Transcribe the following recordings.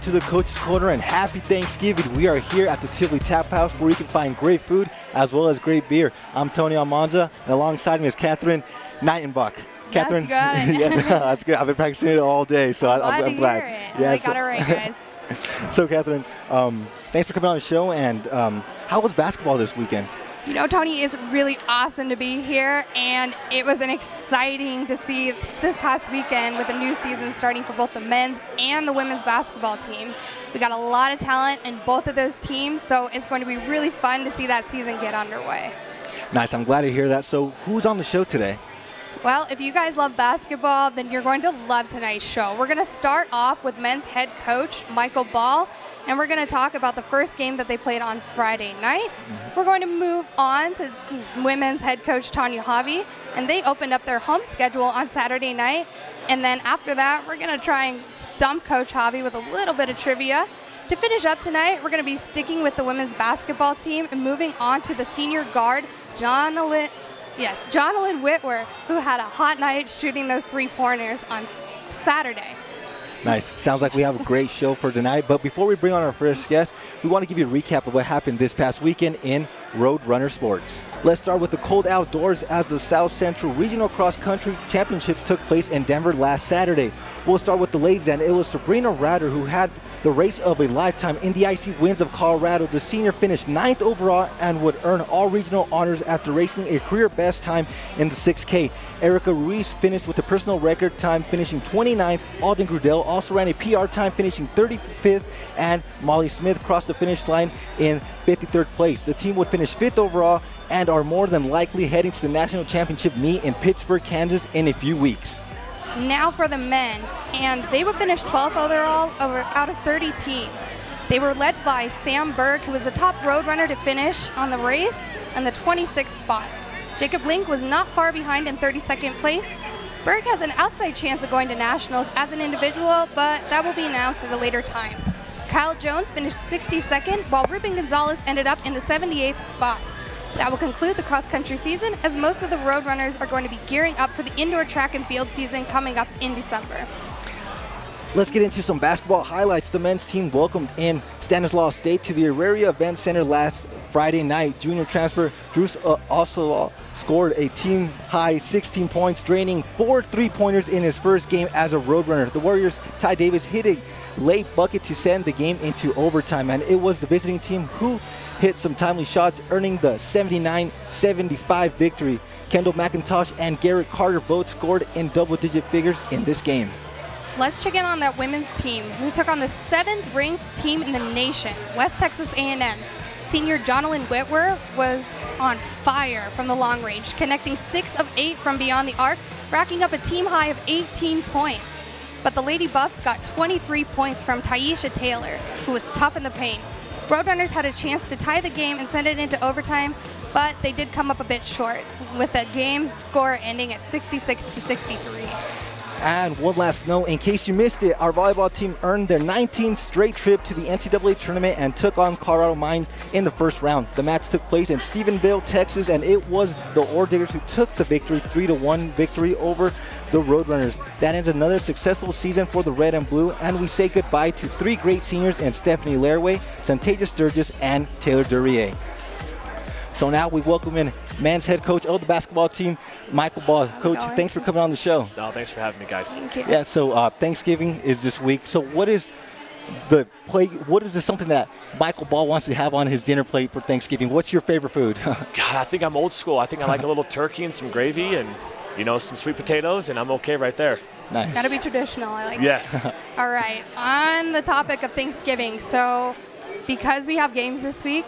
to the Coach's Corner and happy Thanksgiving. We are here at the Tivoli Tap House where you can find great food as well as great beer. I'm Tony Almanza, and alongside me is Catherine Neitenbach. Catherine, yes, you got it. Yeah, that's good. I've been practicing it all day, so I'm glad. Yeah, I got it right, guys. So, Catherine, thanks for coming on the show. And how was basketball this weekend? You know, Tony, it's really awesome to be here, and it was exciting to see this past weekend with the new season starting for both the men's and the women's basketball teams. We got a lot of talent in both of those teams, so it's going to be really fun to see that season get underway. Nice. I'm glad to hear that. So who's on the show today? Well, if you guys love basketball, then you're going to love tonight's show. We're going to start off with men's head coach Michael Bahl, and we're going to talk about the first game that they played on Friday night. We're going to move on to women's head coach Tanya Haave, and they opened up their home schedule on Saturday night. And then after that, we're going to try and stump Coach Haave with a little bit of trivia. To finish up tonight, we're going to be sticking with the women's basketball team and moving on to the senior guard, Jonalyn Wittwer, who had a hot night shooting those three-pointers on Saturday. Nice. Sounds like we have a great show for tonight. But before we bring on our first guest, we want to give you a recap of what happened this past weekend in Road Runner sports. Let's start with the cold outdoors as the South Central Regional Cross Country Championships took place in Denver last Saturday. We'll start with the ladies, and it was Sabrina Ratter who had the race of a lifetime in the Icy Winds of Colorado. The senior finished 9th overall and would earn all regional honors after racing a career best time in the 6K. Erica Ruiz finished with a personal record time, finishing 29th. Alden Grudel also ran a PR time, finishing 35th, and Molly Smith crossed the finish line in 53rd place. The team would finish 5th overall and are more than likely heading to the national championship meet in Pittsburgh, Kansas in a few weeks. Now for the men, and they would finish 12th overall out of 30 teams. They were led by Sam Berg, who was the top road runner to finish on the race and the 26th spot. Jacob Link was not far behind in 32nd place. Berg has an outside chance of going to nationals as an individual, but that will be announced at a later time. Kyle Jones finished 62nd, while Ruben Gonzalez ended up in the 78th spot. That will conclude the cross-country season, as most of the road runners are going to be gearing up for the indoor track and field season coming up in December. Let's get into some basketball highlights. The men's team welcomed in Stanislaus State to the Auraria Event Center last Friday night. Junior transfer Drew also scored a team-high 16 points, draining 4 three-pointers in his first game as a road runner. The Warriors' Ty Davis hit a late bucket to send the game into overtime, and it was the visiting team who hit some timely shots, earning the 79-75 victory. Kendall McIntosh and Garrett Carter both scored in double-digit figures in this game. Let's check in on that women's team, who took on the 7th-ranked team in the nation, West Texas A&M. Senior Jonalyn Wittwer was on fire from the long range, connecting 6 of 8 from beyond the arc, racking up a team high of 18 points. But the Lady Buffs got 23 points from Tyesha Taylor, who was tough in the paint. Roadrunners had a chance to tie the game and send it into overtime, but they did come up a bit short, with the game's score ending at 66-63. And one last note, in case you missed it, our volleyball team earned their 19th straight trip to the NCAA tournament and took on Colorado Mines in the first round. The match took place in Stephenville, Texas, and it was the Ore Diggers who took the victory, 3-1 victory over the Roadrunners. That ends another successful season for the Red and Blue, and we say goodbye to 3 great seniors in Stephanie Laraway, Santasia Sturgis, and Taylor Duryea. So now we welcome in men's head coach of the basketball team, Michael Bahl. Coach, thanks for coming on the show. No, thanks for having me, guys. Thank you. Yeah, so Thanksgiving is this week. So what is something that Michael Bahl wants to have on his dinner plate for Thanksgiving? What's your favorite food? God, I think I'm old school. I think I like a little turkey and some gravy and, you know, some sweet potatoes, and I'm okay right there. Nice. Gotta be traditional, I like Yes. that. All right, on the topic of Thanksgiving, so because we have games this week,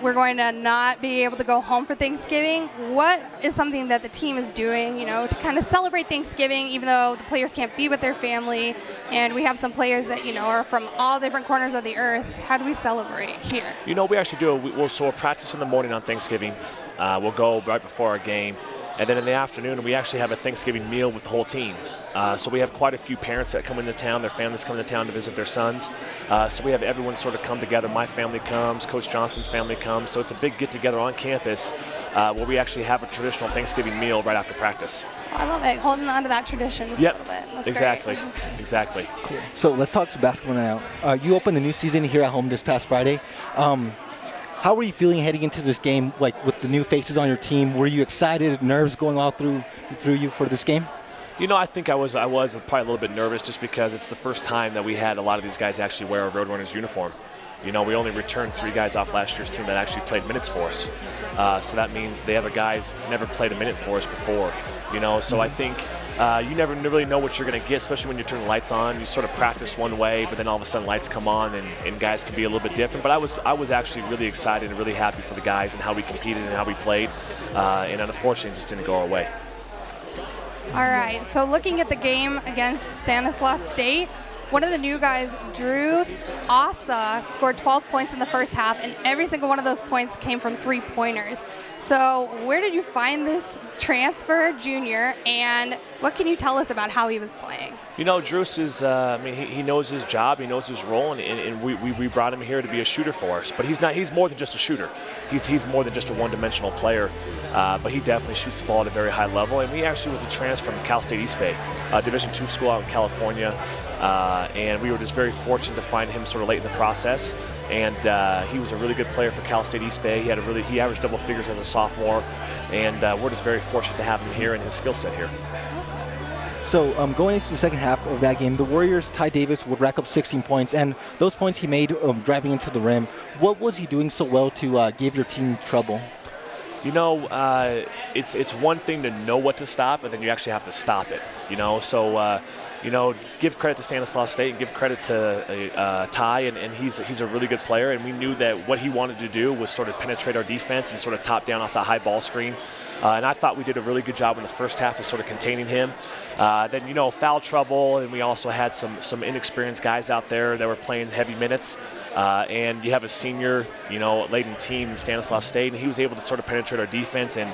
we're going to not be able to go home for Thanksgiving. What is something that the team is doing, you know, to kind of celebrate Thanksgiving, even though the players can't be with their family, and we have some players that, you know, are from all different corners of the earth? How do we celebrate here? You know, we actually do. We'll practice in the morning on Thanksgiving. We'll go right before our game, And then in the afternoon, we actually have a Thanksgiving meal with the whole team. So we have quite a few parents that come into town. Their families come into town to visit their sons. So we have everyone sort of come together. My family comes. Coach Johnson's family comes. So it's a big get-together on campus where we actually have a traditional Thanksgiving meal right after practice. I love it. Holding on to that tradition just a little bit. That's exactly. Great. Exactly. Cool. So let's talk some basketball now. You opened the new season here at home this past Friday. How were you feeling heading into this game, like with the new faces on your team? Were you excited, nerves going all through you for this game? You know, I think I was probably a little bit nervous just because it's the first time that we had a lot of these guys actually wear a Roadrunners uniform. You know, we only returned 3 guys off last year's team that actually played minutes for us. So that means the other guys never played a minute for us before. You know, so I think you never really know what you're going to get, especially when you turn the lights on. You sort of practice one way, but then all of a sudden lights come on and guys can be a little bit different. But I was actually really excited and really happy for the guys and how we competed and how we played. And unfortunately, it just didn't go our way. All right, so looking at the game against Stanislaus State, one of the new guys, Drew Asa, scored 12 points in the first half, and every single one of those points came from 3-pointers. So where did you find this transfer junior, and what can you tell us about how he was playing? You know, Drew is, I mean, he knows his job, he knows his role, and we brought him here to be a shooter for us. But he's more than just a shooter. He's more than just a one-dimensional player, but he definitely shoots the ball at a very high level. And we actually was a transfer from Cal State East Bay, a Division II school out in California. And we were just very fortunate to find him sort of late in the process. And he was a really good player for Cal State East Bay. He averaged double figures as a sophomore, and we're just very fortunate to have him here and his skill set here. So going into the second half of that game, the Warriors, Ty Davis would rack up 16 points, and those points he made driving into the rim. What was he doing so well to give your team trouble? You know, it's one thing to know what to stop, but then you actually have to stop it. You know, so you know, give credit to Stanislaus State and give credit to Ty, and he's a really good player. And we knew that what he wanted to do was sort of penetrate our defense and sort of top down off the high ball screen. And I thought we did a really good job in the first half of sort of containing him. Then, you know, foul trouble, and we also had some inexperienced guys out there that were playing heavy minutes. And you have a senior, you know, laden team in Stanislaus State, and he was able to sort of penetrate our defense. And,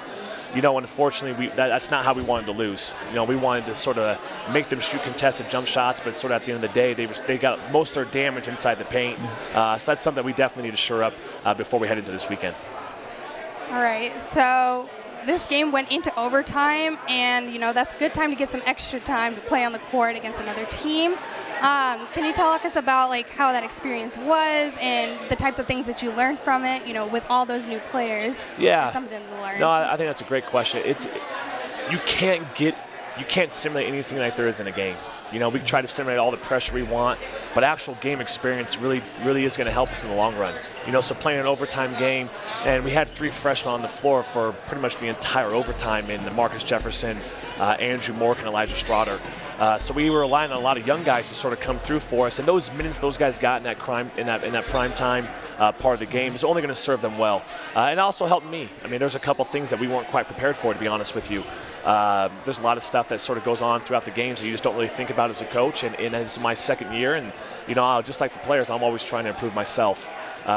you know, unfortunately, that's not how we wanted to lose. You know, we wanted to sort of make them shoot contested jump shots, but sort of at the end of the day, they got most of their damage inside the paint. So that's something that we definitely need to shore up before we head into this weekend. All right, so this game went into overtime, and, you know, that's a good time to get some extra time to play on the court against another team. Can you talk us about, like, how that experience was and the types of things that you learned from it, you know, with all those new players? Yeah. Something to learn. No, I think that's a great question. You can't simulate anything like there is in a game. You know, we try to simulate all the pressure we want, but actual game experience really is going to help us in the long run. You know, so playing an overtime game, and we had 3 freshmen on the floor for pretty much the entire overtime in Marcus Jefferson, Andrew Mork, and Elijah Straughter. So we were relying on a lot of young guys to sort of come through for us, and those minutes those guys got in that prime time part of the game is only going to serve them well, and it also helped me. I mean, there's a couple things that we weren't quite prepared for, to be honest with you. There's a lot of stuff that sort of goes on throughout the games that you just don't really think about as a coach, and this is my second year, and, you know, just like the players, I'm always trying to improve myself.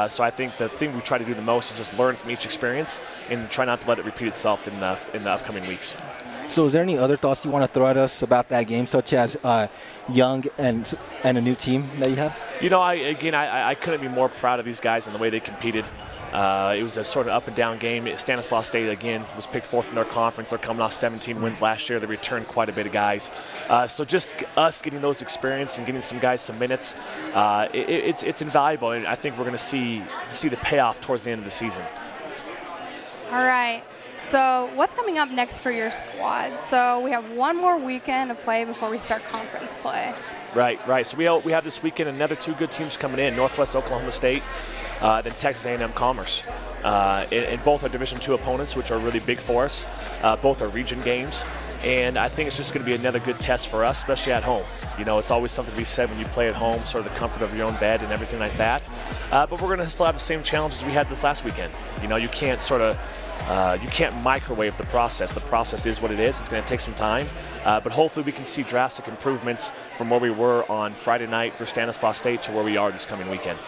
So I think the thing we try to do the most is just learn from each experience and try not to let it repeat itself in the upcoming weeks. So is there any other thoughts you want to throw at us about that game, such as young and a new team that you have? You know, I couldn't be more proud of these guys and the way they competed. It was a sort of up and down game. Stanislaus State, again, was picked 4th in their conference. They're coming off 17 wins last year. They returned quite a bit of guys. So just us getting those experience and getting some guys some minutes, it's invaluable. And I think we're going to see the payoff towards the end of the season. All right. So what's coming up next for your squad? So we have one more weekend of play before we start conference play. Right. So we have this weekend another 2 good teams coming in, Northwest Oklahoma State, then Texas A&M Commerce. And both are Division II opponents, which are really big for us. Both are region games. And I think it's just going to be another good test for us, especially at home. You know, it's always something to be said when you play at home, sort of the comfort of your own bed and everything like that. But we're going to still have the same challenges we had this last weekend. You know, you can't you can't microwave the process. The process is what it is. It's going to take some time. But hopefully we can see drastic improvements from where we were on Friday night for Stanislaus State to where we are this coming weekend.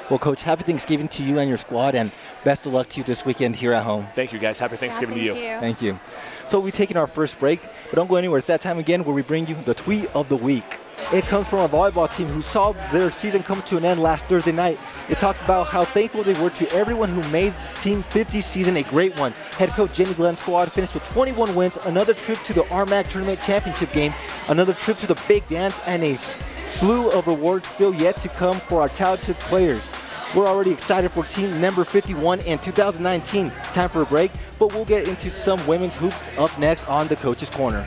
Well, Coach, happy Thanksgiving to you and your squad, and best of luck to you this weekend here at home. Thank you, guys. Happy Thanksgiving to you. Thank you. So we're taking our first break, but don't go anywhere. It's that time again where we bring you the tweet of the week. It comes from our volleyball team who saw their season come to an end last Thursday night. It talks about how thankful they were to everyone who made Team 50's season a great one. Head coach Jenny Glenn's squad finished with 21 wins, another trip to the RMAC Tournament Championship game, another trip to the Big Dance, and a slew of awards still yet to come for our talented players. We're already excited for team number 51 in 2019. Time for a break, but we'll get into some women's hoops up next on the Coach's Corner.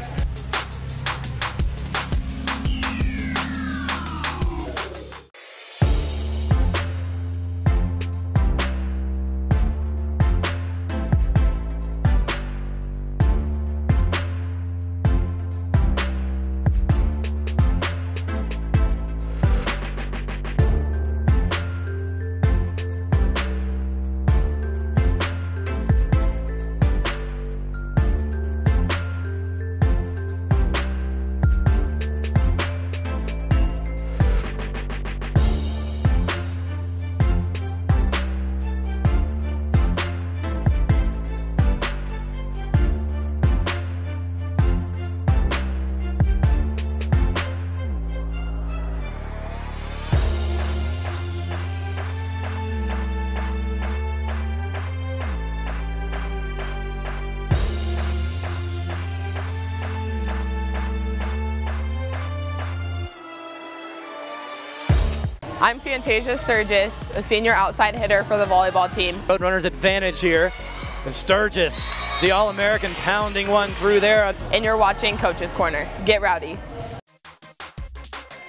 I'm Fantasia Sturgis, a senior outside hitter for the volleyball team. Roadrunners advantage here. And Sturgis, the All-American, pounding one through there. And you're watching Coach's Corner. Get rowdy.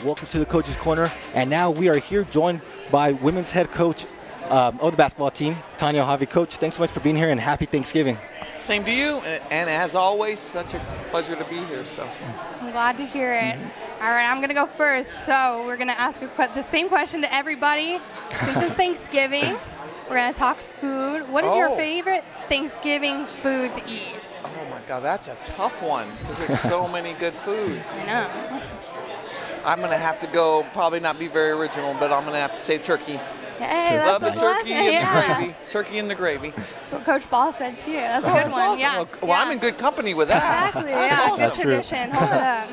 Welcome to the Coach's Corner, and now we are here joined by women's head coach of the basketball team, Tanya Haave. Coach, thanks so much for being here, and happy Thanksgiving. Same to you, and as always, such a pleasure to be here. So I'm glad to hear it. All right, I'm going to go first. So we're going to ask the same question to everybody. Since it's Thanksgiving, we're going to talk food. What is your favorite Thanksgiving food to eat? Oh my God, that's a tough one because there's so many good foods. I know. I'm going to have to go, probably not be very original, but I'm going to have to say turkey. Hey, Love the that's turkey and the gravy. Turkey and the gravy. That's what Coach Bahl said too. That's a good one. Awesome. Yeah. Well, I'm in good company with that. Exactly. Yeah. Good That's tradition. Hold it up.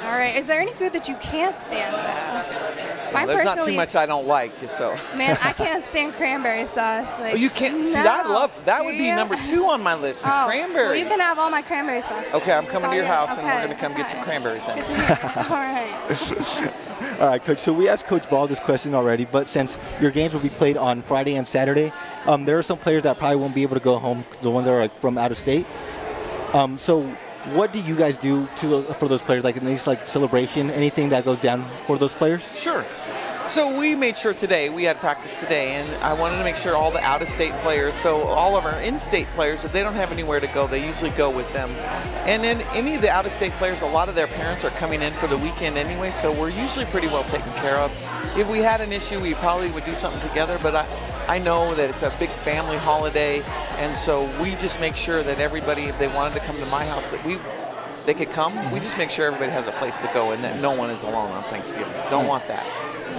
All right. Is there any food that you can't stand though? Well, there's not too much I don't like, so. Man, I can't stand cranberry sauce. Like, Oh, you can't? no. See, I love that. Would be number 2 on my list. Is cranberries. Well, you can have all my cranberry sauce. Okay, I'm coming to your house, Okay. and we're going to come get your cranberries in. Good to hear. All right. All right, Coach, so we asked Coach Bahl this question already, but since your games will be played on Friday and Saturday, there are some players that probably won't be able to go home, the ones that are from out of state. So what do you guys do for those players, like a nice celebration, anything that goes down for those players? Sure. So we made sure today, we had practice today, and I wanted to make sure all the out-of-state players, so all of our in-state players, if they don't have anywhere to go, they usually go with them. And then any of the out-of-state players, a lot of their parents are coming in for the weekend anyway, so we're usually pretty well taken care of. If we had an issue, we probably would do something together, but I know that it's a big family holiday, and so we just make sure that everybody, if they wanted to come to my house, that they could come. We just make sure everybody has a place to go and that no one is alone on Thanksgiving. Don't want that.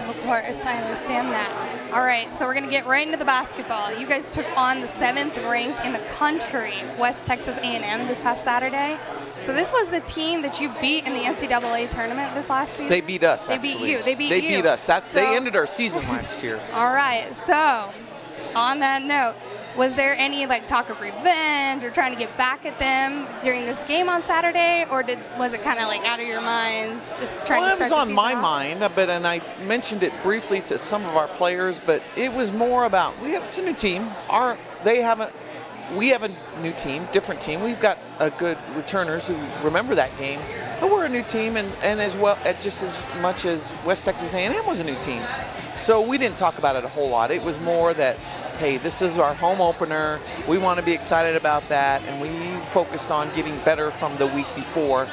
Of course, I understand that. All right, so we're going to get right into the basketball. You guys took on the 7th ranked in the country, West Texas A&M, this past Saturday. So this was the team that you beat in the NCAA tournament this last season? They beat us, They actually. beat you. They beat They you. beat us. They ended our season last year. All right, so on that note, was there any talk of revenge or trying to get back at them during this game on Saturday, or was it kind of out of your minds, just trying to start the season Well, it was on my off? mind, and I mentioned it briefly to some of our players, but it was more about it's a new team. We have a new team, different team. We've got a good returners who remember that game, but we're a new team, and as well, just as much as West Texas A&M was a new team. So we didn't talk about it a whole lot. It was more that, hey, this is our home opener. We want to be excited about that, and we focused on getting better from the week before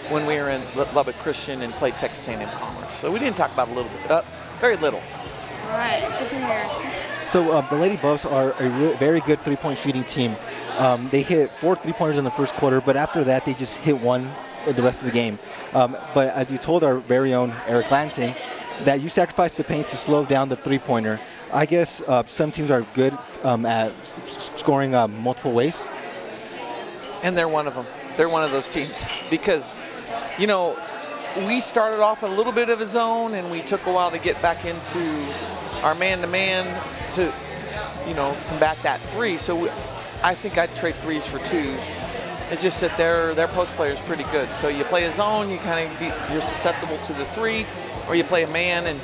when we were in Lubbock Christian and played Texas A&M Commerce. So we didn't talk about it a little bit, very little. All right, good to hear. So the Lady Buffs are a very good three-point shooting team. They hit 4 3-pointers in the first quarter, but after that they just hit one the rest of the game. But as you told our very own Eric Langston, that you sacrifice the paint to slow down the three-pointer. I guess some teams are good at scoring multiple ways. And they're one of them. They're one of those teams because, you know, we started off a little bit of a zone and we took a while to get back into our man-to-man to, you know, combat that three. So I think I'd trade threes for twos. It's just that their post player is pretty good. So you play a zone, you're susceptible to the three, or you play a man, and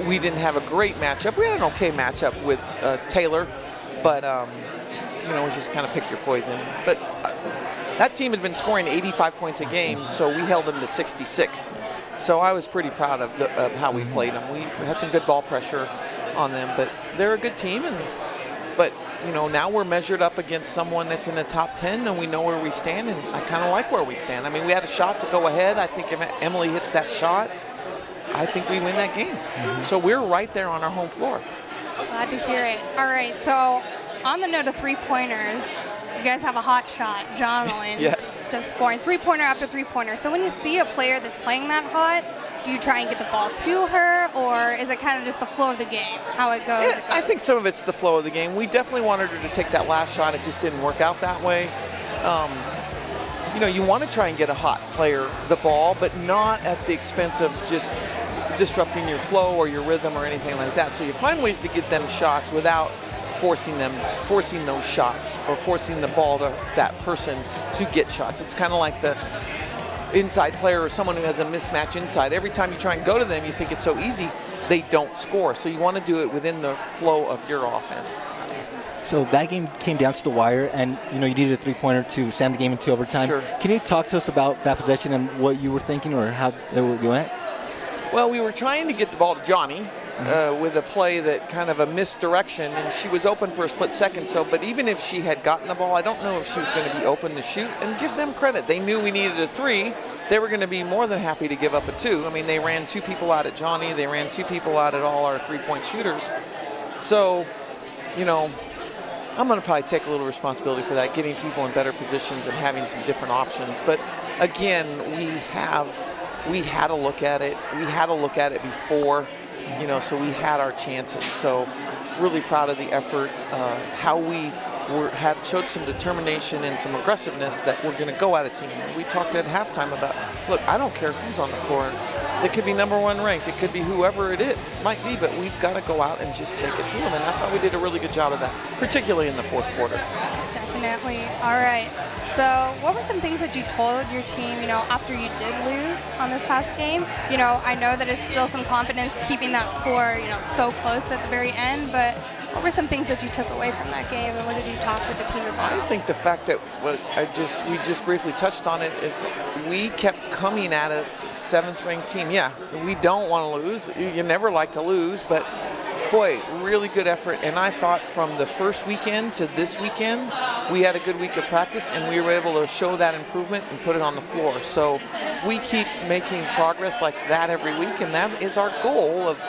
we didn't have a great matchup. We had an okay matchup with Taylor, but you know, it was just kind of pick your poison. But that team had been scoring 85 points a game, so we held them to 66. So I was pretty proud of how we played them. We had some good ball pressure on them, but they're a good team. But you know, now we're measured up against someone that's in the top 10, and we know where we stand, and I kind of like where we stand. I mean, we had a shot to go ahead. I think if Emily hits that shot, I think we win that game. So we're right there on our home floor. Glad to hear it. All right, so on the note of three-pointers, you guys have a hot shot, Jonalyn. Yes. Just scoring three-pointer after three-pointer. So when you see a player that's playing that hot, do you try and get the ball to her, or is it kind of just the flow of the game, how it goes? Yeah, I think some of it's the flow of the game. We definitely wanted her to take that last shot. It just didn't work out that way. You know, you want to try and get a hot player the ball, but not at the expense of just disrupting your flow or your rhythm or anything like that. So you find ways to get them shots without forcing those shots or forcing the ball to that person to get shots. It's kind of like the inside player or someone who has a mismatch inside. Every time you try and go to them, you think it's so easy, they don't score. So you want to do it within the flow of your offense. So that game came down to the wire, and you know, you needed a three-pointer to send the game into overtime. Sure. Can you talk to us about that possession and what you were thinking, or how it went? Well, we were trying to get the ball to Johnny with a play that kind of a misdirection, and she was open for a split second. So, but even if she had gotten the ball, I don't know if she was going to be open to shoot. And give them credit; they knew we needed a three. They were going to be more than happy to give up a two. I mean, they ran two people out at Johnny. They ran two people out at all our three-point shooters. So, you know, I'm going to probably take a little responsibility for that, getting people in better positions and having some different options. But again, we had a look at it. We had a look at it before, you know, so we had our chances. So really proud of the effort, how we showed some determination and some aggressiveness that we're going to go at a team. We talked at halftime about, look, I don't care who's on the floor. It could be #1 ranked. It could be whoever it might be, but we've got to go out and just take it to them. And I thought we did a really good job of that, particularly in the fourth quarter. Definitely. All right. So what were some things that you told your team, you know, after you did lose on this past game? You know, I know that it's still some confidence keeping that score, you know, so close at the very end, but what were some things that you took away from that game, and what did you talk with the team about? I think the fact that we just briefly touched on it is we kept coming at a 7th-ranked team. Yeah, we don't want to lose. You never like to lose, but boy, really good effort. And I thought from the first weekend to this weekend, we had a good week of practice, and we were able to show that improvement and put it on the floor. So we keep making progress like that every week, and that is our goal of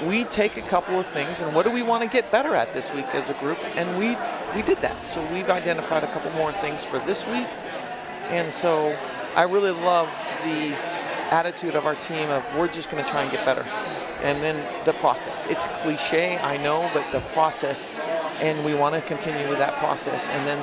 we take a couple of things and what do we want to get better at this week as a group, and we did that. So we've identified a couple more things for this week, and so I really love the attitude of our team of we're just going to try and get better. And then the process. It's cliche, I know, but the process, and we want to continue with that process. And then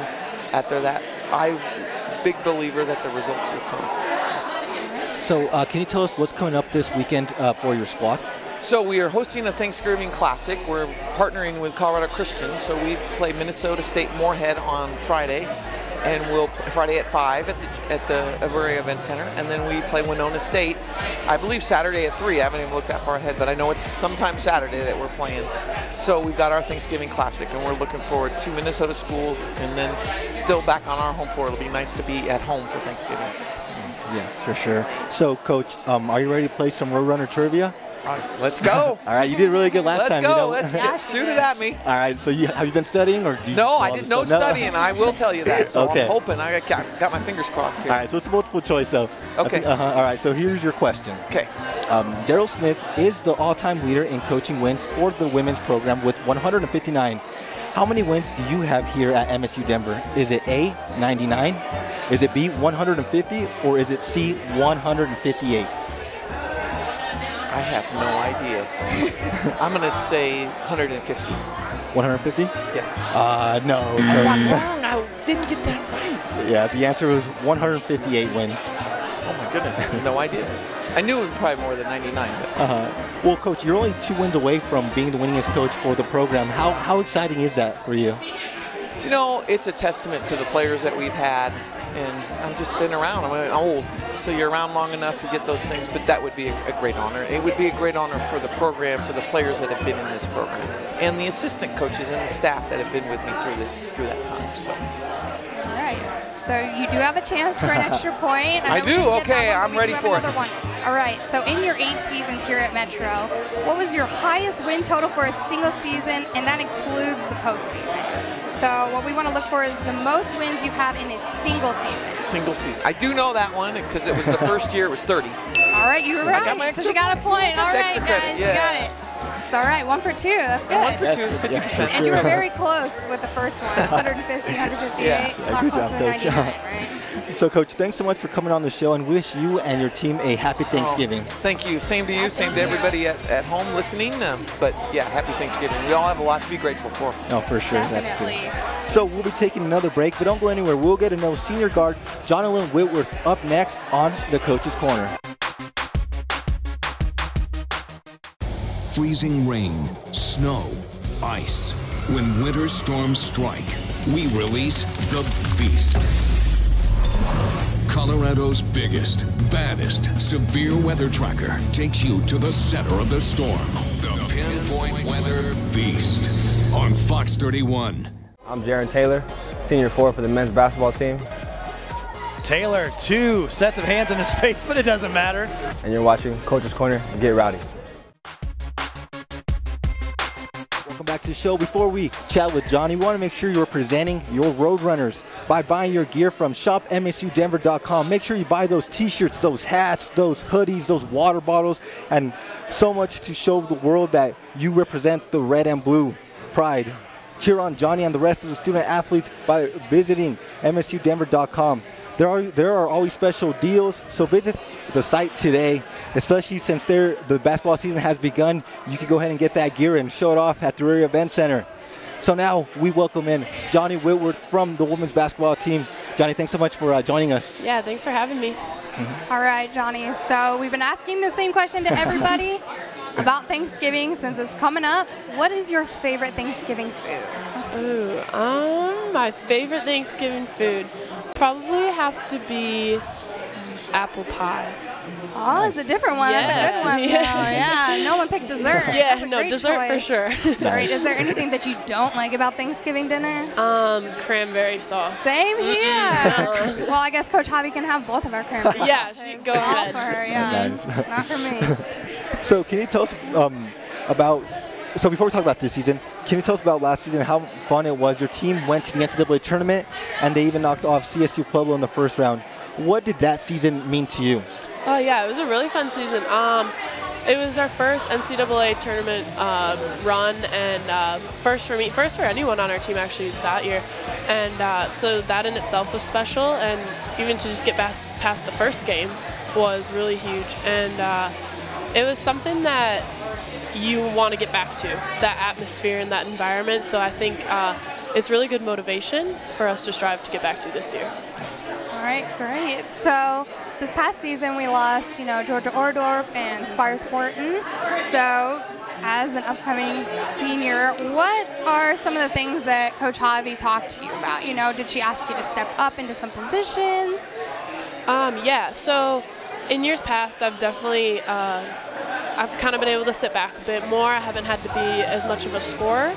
after that, I'm a big believer that the results will come. So can you tell us what's coming up this weekend for your squad? So we are hosting a Thanksgiving Classic. We're partnering with Colorado Christian. So we play Minnesota State Moorhead on Friday, and we'll Friday at 5 at the Averre Event Center, and then we play Winona State, I believe Saturday at 3. I haven't even looked that far ahead, but I know it's sometime Saturday that we're playing. So we've got our Thanksgiving Classic, and we're looking forward to Minnesota schools, and then still back on our home floor. It'll be nice to be at home for Thanksgiving. Yes, for sure. So, Coach, are you ready to play some Roadrunner trivia? All right, let's go. All right, you did really good last time. Let's go. You know? Let's shoot it at me. All right, so have you been studying, or do you? No, I did no studying. I will tell you that. So okay. I'm hoping. I got my fingers crossed here. All right, so it's a multiple choice, though. Okay. All right, so here's your question. Okay. Daryl Smith is the all-time leader in coaching wins for the women's program with 159. How many wins do you have here at MSU Denver? Is it A, 99? Is it B, 150? Or is it C, 158? I have no idea. I'm going to say 150. 150? Yeah. No. I'm wrong. I didn't get that right. Yeah, the answer was 158 wins. Oh, my goodness. No idea. I knew it was probably more than 99. But. Well, Coach, you're only 2 wins away from being the winningest coach for the program. How exciting is that for you? You know, it's a testament to the players that we've had, and I've just been around. I'm old, so you're around long enough to get those things, but that would be a great honor. It would be a great honor for the program, for the players that have been in this program, and the assistant coaches and the staff that have been with me through that time. So. All right. So you do have a chance for an extra point. I do? Okay, I'm ready for it. All right, so in your 8 seasons here at Metro, what was your highest win total for a single season, and that includes the postseason? So what we want to look for is the most wins you've had in a single season. Single season. I do know that one because it was the first year it was 30. All right, you were right. So you got a point. All right, guys, you got it. It's all right, 1 for 2. That's good. 1 for 2, 50%. And you were very close with the first one, 150, 158. Yeah, a lot good closer job, than Coach. 99, right? So, Coach, thanks so much for coming on the show, and wish you and your team a happy Thanksgiving. Thank you. Same to you. Same to everybody at home listening. But, yeah, happy Thanksgiving. We all have a lot to be grateful for. Oh, for sure. Definitely. That's true. So we'll be taking another break, but don't go anywhere. We'll get to know senior guard Jonalyn Wittwer up next on the Coach's Corner. Freezing rain, snow, ice. When winter storms strike, we release the beast. Colorado's biggest, baddest, severe weather tracker takes you to the center of the storm. The Pinpoint Weather Beast on Fox 31. I'm Jaron Taylor, senior forward for the men's basketball team. Taylor, 2 sets of hands in his face, but it doesn't matter. And you're watching Coach's Corner. Get rowdy. Welcome back to the show. Before we chat with Johnny, we want to make sure you're presenting your Roadrunners by buying your gear from shopmsudenver.com. Make sure you buy those t-shirts, those hats, those hoodies, those water bottles, and so much to show the world that you represent the red and blue pride. Cheer on Johnny and the rest of the student athletes by visiting msudenver.com. There are always special deals, so visit the site today, especially since the basketball season has begun. You can go ahead and get that gear and show it off at the Area Event Center. So now we welcome in Johnny Wittwer from the women's basketball team. Johnny, thanks so much for joining us. Yeah, thanks for having me. All right, Johnny. So we've been asking the same question to everybody about Thanksgiving since it's coming up. What is your favorite Thanksgiving food? Ooh, my favorite Thanksgiving food probably have to be apple pie. Oh, it's a different one. Yeah. That's a good one. Yeah, no one picked dessert. Yeah, That's a no, great dessert choice. for sure. All right, is there anything that you don't like about Thanksgiving dinner? Cranberry sauce. Same here. Well, I guess Coach Haave can have both of our cranberry Yeah, sauces. she can go All ahead. for her, yeah. Nice. Not for me. So can you tell us so before we talk about this season, can you tell us about last season, how fun it was? Your team went to the NCAA tournament, and they even knocked off CSU Pueblo in the first round. What did that season mean to you? Oh yeah, it was a really fun season. It was our first NCAA tournament run, and first for me, first for anyone on our team actually that year. And so that in itself was special, and even to just get past the first game was really huge. And it was something that you want to get back to, that atmosphere and that environment. So I think it's really good motivation for us to strive to get back to this year. All right, great. So this past season we lost, Georgia Ordorf and Spires Horton. So as an upcoming senior, what are some of the things that Coach Haave talked to you about? Did she ask you to step up into some positions? Yeah, so in years past, I've definitely, I've kind of been able to sit back a bit more. I haven't had to be as much of a scorer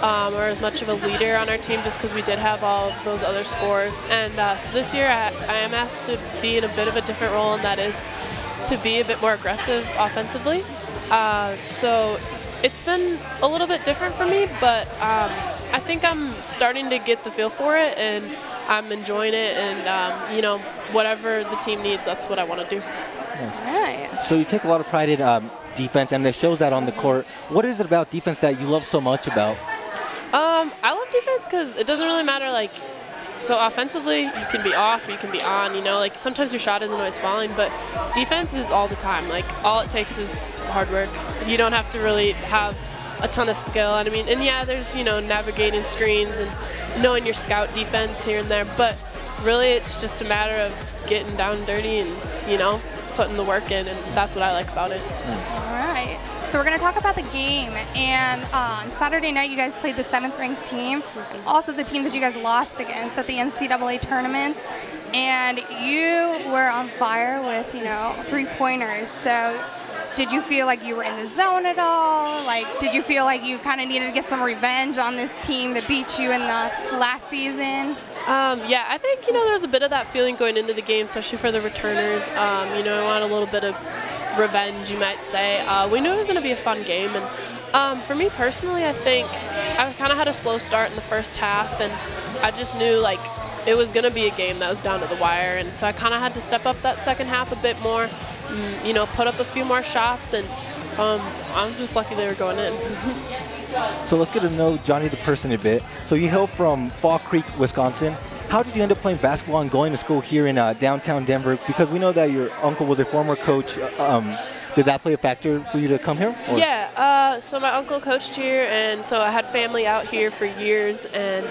or as much of a leader on our team just because we did have all of those other scores. And so this year I am asked to be in a bit of a different role, and that is to be a bit more aggressive offensively. So it's been a little bit different for me, but I think I'm starting to get the feel for it, and I'm enjoying it, and whatever the team needs, that's what I want to do. Nice. All right. So you take a lot of pride in defense, and it shows that on the court. What is it about defense that you love so much about? I love defense because it doesn't really matter, so offensively, you can be off, you can be on, sometimes your shot isn't always falling, but defense is all the time. All it takes is hard work. You don't have to really have a ton of skill. I mean, and yeah, there's, you know, navigating screens and knowing your scout defense here and there, but really it's just a matter of getting down and dirty and, you know, putting the work in, and that's what I like about it. All right. So we're going to talk about the game, and on Saturday night you guys played the 7th ranked team, also the team that you guys lost against at the NCAA tournaments, and you were on fire with, you know, 3-pointers. So did you feel like you were in the zone at all? Like, did you feel like you kind of needed to get some revenge on this team that beat you in the last season? Yeah, I think, you know, there was a bit of that feeling going into the game, especially for the returners. You know, I want a little bit of revenge, you might say. We knew it was going to be a fun game, and for me personally, I think I kind of had a slow start in the first half, and I just knew, like, it was going to be a game that was down to the wire, and so I kind of had to step up that second half a bit more, and, you know, put up a few more shots, and I'm just lucky they were going in. So let's get to know Johnny the person a bit. So you hail from Fall Creek, Wisconsin. How did you end up playing basketball and going to school here in downtown Denver? Because we know that your uncle was a former coach. Did that play a factor for you to come here? Or? Yeah, so my uncle coached here, and so I had family out here for years, and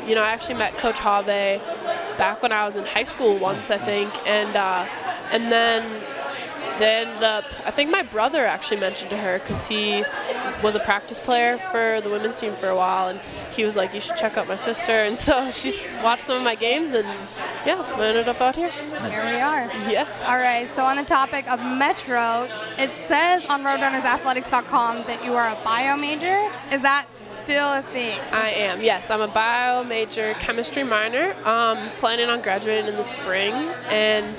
you know, I actually met Coach Haave back when I was in high school once, I think, and then they ended up, I think my brother actually mentioned to her, because he was a practice player for the women's team for a while, and he was like, you should check out my sister, and so she's watched some of my games, and yeah, we ended up out here. Here we are. Yeah. All right, so on the topic of Metro, it says on roadrunnersathletics.com that you are a bio major. Is that still a thing? I am, yes. I'm a bio major, chemistry minor. Planning on graduating in the spring, and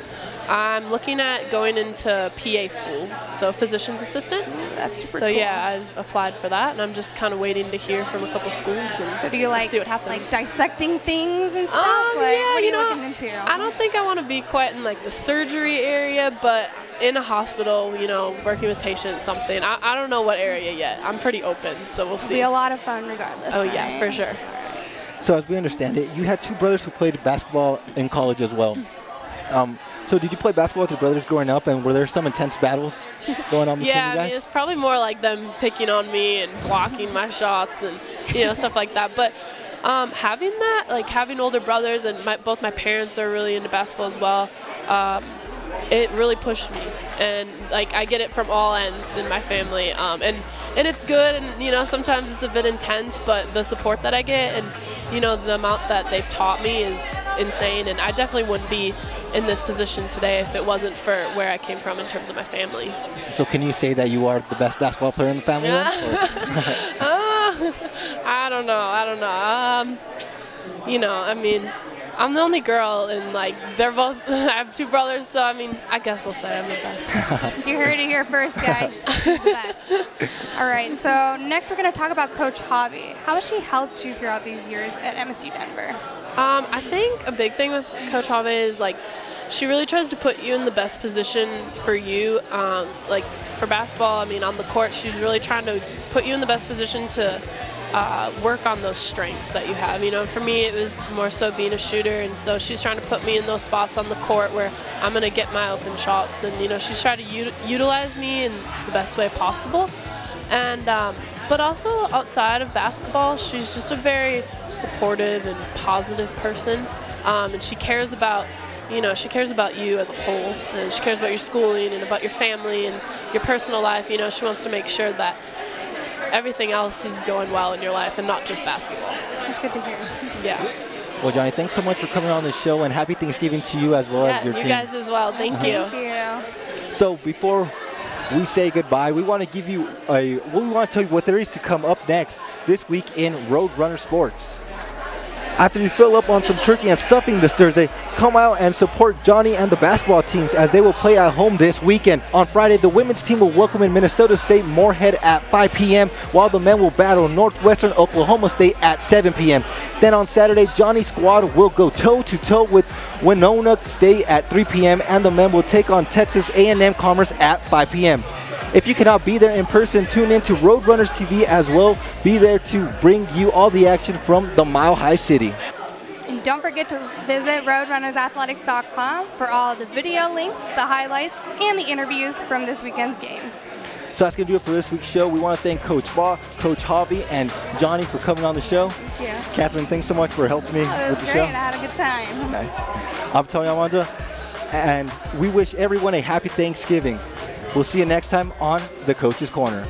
I'm looking at going into PA school, so physician's assistant. That's super so cool. Yeah, I've applied for that, and I'm just kind of waiting to hear from a couple schools and so do you like, see what happens. Like dissecting things and stuff? Yeah, what are you know, looking into? I don't think I want to be quite in like the surgery area, but in a hospital, you know, working with patients, something. I don't know what area yet. I'm pretty open, so we'll see. It'll be a lot of fun regardless. Oh right? yeah, for sure. So as we understand it, you had 2 brothers who played basketball in college as well. So did you play basketball with your brothers growing up, and were there some intense battles going on between you guys? Yeah, I mean, it's probably more like them picking on me and blocking my shots and, you know, stuff like that. But having that, like having older brothers, and both my parents are really into basketball as well, it really pushed me. And, like, I get it from all ends in my family. And it's good, and, you know, sometimes it's a bit intense, but the support that I get and, you know, the amount that they've taught me is insane. And I definitely wouldn't be in this position today if it wasn't for where I came from in terms of my family. So can you say that you are the best basketball player in the family? I don't know. You know, I mean, I'm the only girl, and like they're both. I have 2 brothers, so I mean, I guess I'll say I'm the best. You heard it here first, guys. She's the best. All right, so next we're going to talk about Coach Haave. How has she helped you throughout these years at MSU Denver? I think a big thing with Coach Haave is like she really tries to put you in the best position for you. Like for basketball, I mean, on the court, she's really trying to put you in the best position to work on those strengths that you have. You know, for me, it was more so being a shooter, and so she's trying to put me in those spots on the court where I'm going to get my open shots. And, you know, she's trying to utilize me in the best way possible. And but also outside of basketball, she's just a very supportive and positive person, and she cares about, you know, she cares about you as a whole, and she cares about your schooling and about your family and your personal life. You know, she wants to make sure that everything else is going well in your life and not just basketball. That's good to hear. Yeah. Well, Johnny, thanks so much for coming on the show, and happy Thanksgiving to you as well as your team. You guys as well. Thank you. Thank you. So before we say goodbye, we want to give you we want to tell you what there is to come up next this week in Roadrunner Sports. After you fill up on some turkey and stuffing this Thursday, come out and support Johnny and the basketball teams as they will play at home this weekend. On Friday, the women's team will welcome in Minnesota State Moorhead at 5 p.m., while the men will battle Northwestern Oklahoma State at 7 p.m. Then on Saturday, Johnny's squad will go toe-to-toe with Winona State at 3 p.m., and the men will take on Texas A&M Commerce at 5 p.m. If you cannot be there in person, tune in to Roadrunners TV as well. Be there to bring you all the action from the Mile High City. And don't forget to visit roadrunnersathletics.com for all the video links, the highlights, and the interviews from this weekend's games. So that's going to do it for this week's show. We want to thank Coach Bahl, Coach Haave, and Johnny for coming on the show. Thank you. Catherine, thanks so much for helping me It was with the great. show. I had a good time. Nice. I'm Tanya Almanza, and we wish everyone a happy Thanksgiving. We'll see you next time on The Coach's Corner.